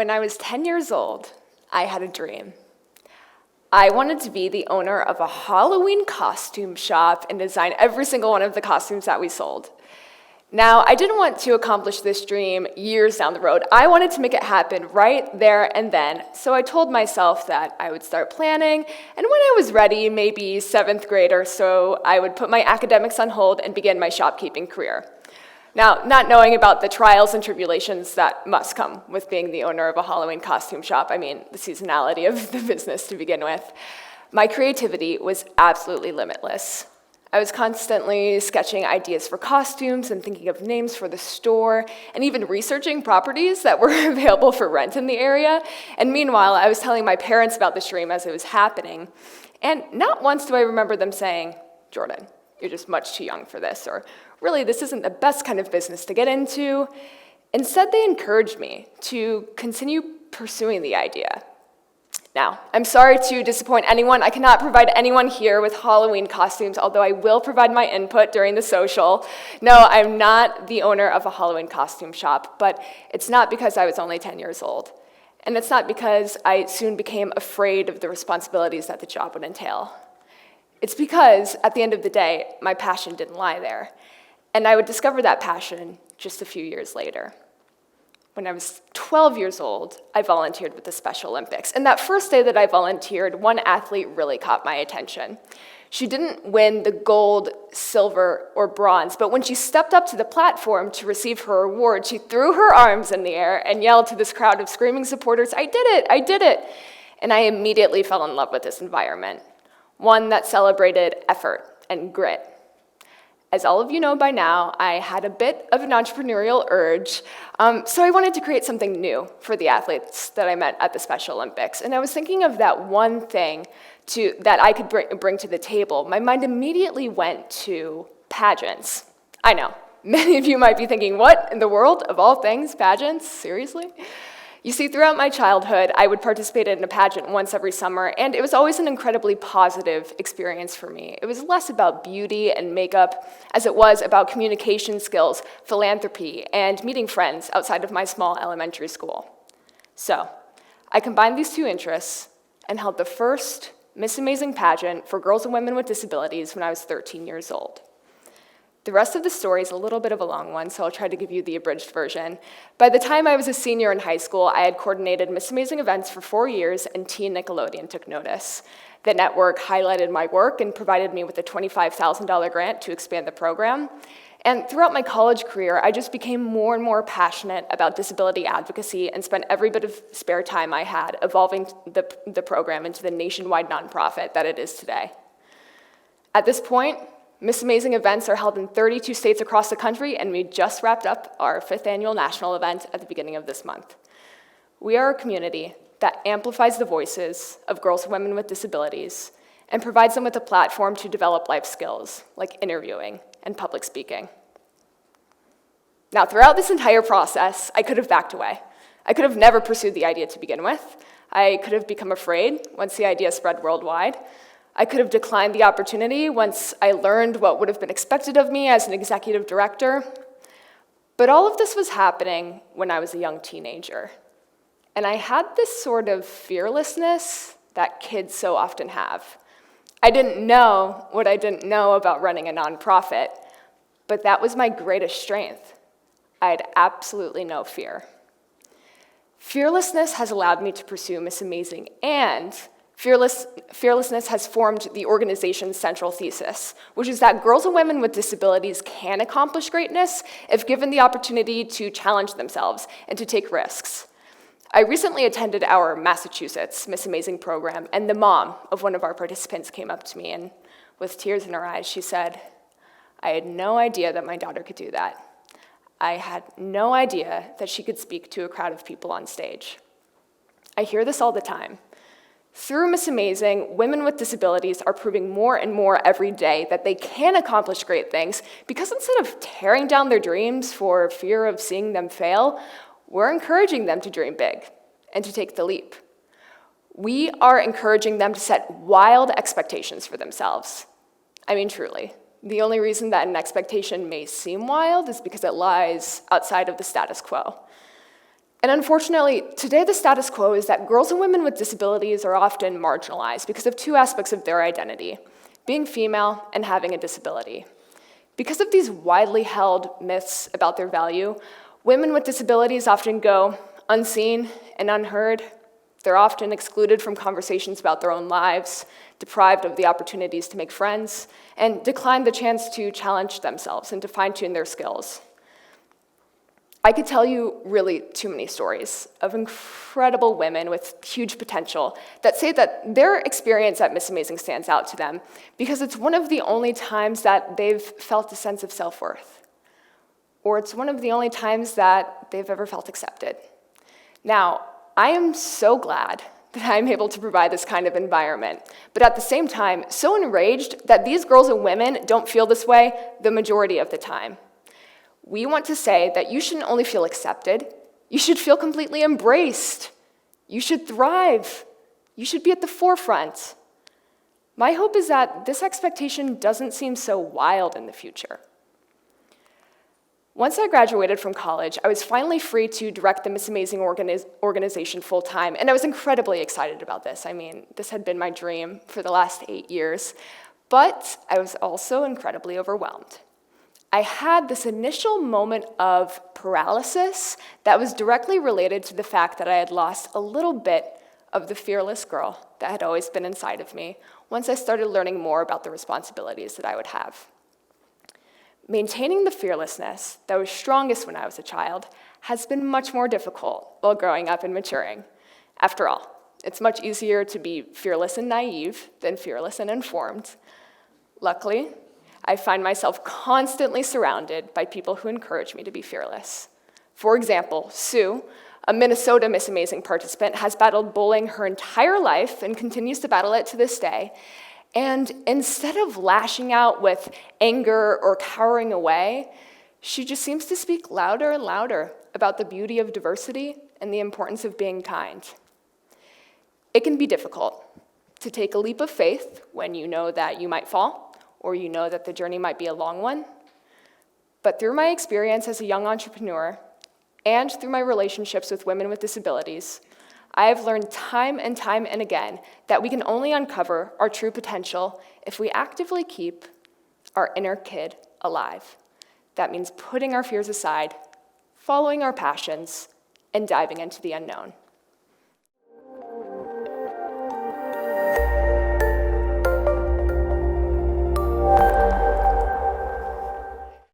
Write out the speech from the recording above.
When I was 10 years old, I had a dream. I wanted to be the owner of a Halloween costume shop and design every single one of the costumes that we sold. Now, I didn't want to accomplish this dream years down the road. I wanted to make it happen right there and then. So I told myself that I would start planning, and when I was ready, maybe 7th grade or so, I would put my academics on hold and begin my shopkeeping career. Now, not knowing about the trials and tribulations that must come with being the owner of a Halloween costume shop, the seasonality of the business to begin with, my creativity was absolutely limitless. I was constantly sketching ideas for costumes and thinking of names for the store, and even researching properties that were available for rent in the area. And meanwhile, I was telling my parents about this dream as it was happening. And not once do I remember them saying, "Jordan, you're just much too young for this," or "Really, this isn't the best kind of business to get into." Instead, they encouraged me to continue pursuing the idea. Now, I'm sorry to disappoint anyone. I cannot provide anyone here with Halloween costumes, although I will provide my input during the social. No, I'm not the owner of a Halloween costume shop, but it's not because I was only 10 years old. And it's not because I soon became afraid of the responsibilities that the job would entail. It's because, at the end of the day, my passion didn't lie there. And I would discover that passion just a few years later. When I was 12 years old, I volunteered with the Special Olympics. And that first day that I volunteered, one athlete really caught my attention. She didn't win the gold, silver, or bronze, but when she stepped up to the platform to receive her award, she threw her arms in the air and yelled to this crowd of screaming supporters, "I did it, I did it!" And I immediately fell in love with this environment, one that celebrated effort and grit. As all of you know by now, I had a bit of an entrepreneurial urge, so I wanted to create something new for the athletes that I met at the Special Olympics. And I was thinking of that one thing that I could bring to the table. My mind immediately went to pageants. I know, many of you might be thinking, what in the world, of all things, pageants? Seriously? You see, throughout my childhood, I would participate in a pageant once every summer, and it was always an incredibly positive experience for me. It was less about beauty and makeup as it was about communication skills, philanthropy, and meeting friends outside of my small elementary school. So, I combined these two interests and held the first Miss Amazing pageant for girls and women with disabilities when I was 13 years old. The rest of the story is a little bit of a long one, so I'll try to give you the abridged version. By the time I was a senior in high school, I had coordinated Miss Amazing events for 4 years, and Teen Nickelodeon took notice. The network highlighted my work and provided me with a $25,000 grant to expand the program. And throughout my college career, I just became more and more passionate about disability advocacy and spent every bit of spare time I had evolving the program into the nationwide nonprofit that it is today. At this point, Miss Amazing events are held in 32 states across the country, and we just wrapped up our 5th annual national event at the beginning of this month. We are a community that amplifies the voices of girls and women with disabilities and provides them with a platform to develop life skills like interviewing and public speaking. Now, throughout this entire process, I could have backed away. I could have never pursued the idea to begin with. I could have become afraid once the idea spread worldwide. I could have declined the opportunity once I learned what would have been expected of me as an executive director. But all of this was happening when I was a young teenager. And I had this sort of fearlessness that kids so often have. I didn't know what I didn't know about running a nonprofit, but that was my greatest strength. I had absolutely no fear. Fearlessness has allowed me to pursue Miss Amazing, and fearlessness has formed the organization's central thesis, which is that girls and women with disabilities can accomplish greatness if given the opportunity to challenge themselves and to take risks. I recently attended our Massachusetts Miss Amazing program, and the mom of one of our participants came up to me, and with tears in her eyes, she said, "I had no idea that my daughter could do that. I had no idea that she could speak to a crowd of people on stage." I hear this all the time. Through Miss Amazing, women with disabilities are proving more and more every day that they can accomplish great things because instead of tearing down their dreams for fear of seeing them fail, we're encouraging them to dream big and to take the leap. We are encouraging them to set wild expectations for themselves. I mean, truly. The only reason that an expectation may seem wild is because it lies outside of the status quo. And unfortunately, today the status quo is that girls and women with disabilities are often marginalized because of two aspects of their identity: being female and having a disability. Because of these widely held myths about their value, women with disabilities often go unseen and unheard. They're often excluded from conversations about their own lives, deprived of the opportunities to make friends, and declined the chance to challenge themselves and to fine-tune their skills. I could tell you really too many stories of incredible women with huge potential that say that their experience at Miss Amazing stands out to them because it's one of the only times that they've felt a sense of self-worth, or it's one of the only times that they've ever felt accepted. Now, I am so glad that I'm able to provide this kind of environment, but at the same time, so enraged that these girls and women don't feel this way the majority of the time. We want to say that you shouldn't only feel accepted, you should feel completely embraced. You should thrive. You should be at the forefront. My hope is that this expectation doesn't seem so wild in the future. Once I graduated from college, I was finally free to direct the Miss Amazing organization full-time, and I was incredibly excited about this. I mean, this had been my dream for the last 8 years, but I was also incredibly overwhelmed. I had this initial moment of paralysis that was directly related to the fact that I had lost a little bit of the fearless girl that had always been inside of me once I started learning more about the responsibilities that I would have. Maintaining the fearlessness that was strongest when I was a child has been much more difficult while growing up and maturing. After all, it's much easier to be fearless and naive than fearless and informed. Luckily, I find myself constantly surrounded by people who encourage me to be fearless. For example, Sue, a Minnesota Miss Amazing participant, has battled bullying her entire life and continues to battle it to this day. And instead of lashing out with anger or cowering away, she just seems to speak louder and louder about the beauty of diversity and the importance of being kind. It can be difficult to take a leap of faith when you know that you might fall, or you know that the journey might be a long one. But through my experience as a young entrepreneur, and through my relationships with women with disabilities, I have learned time and again that we can only uncover our true potential if we actively keep our inner kid alive. That means putting our fears aside, following our passions, and diving into the unknown.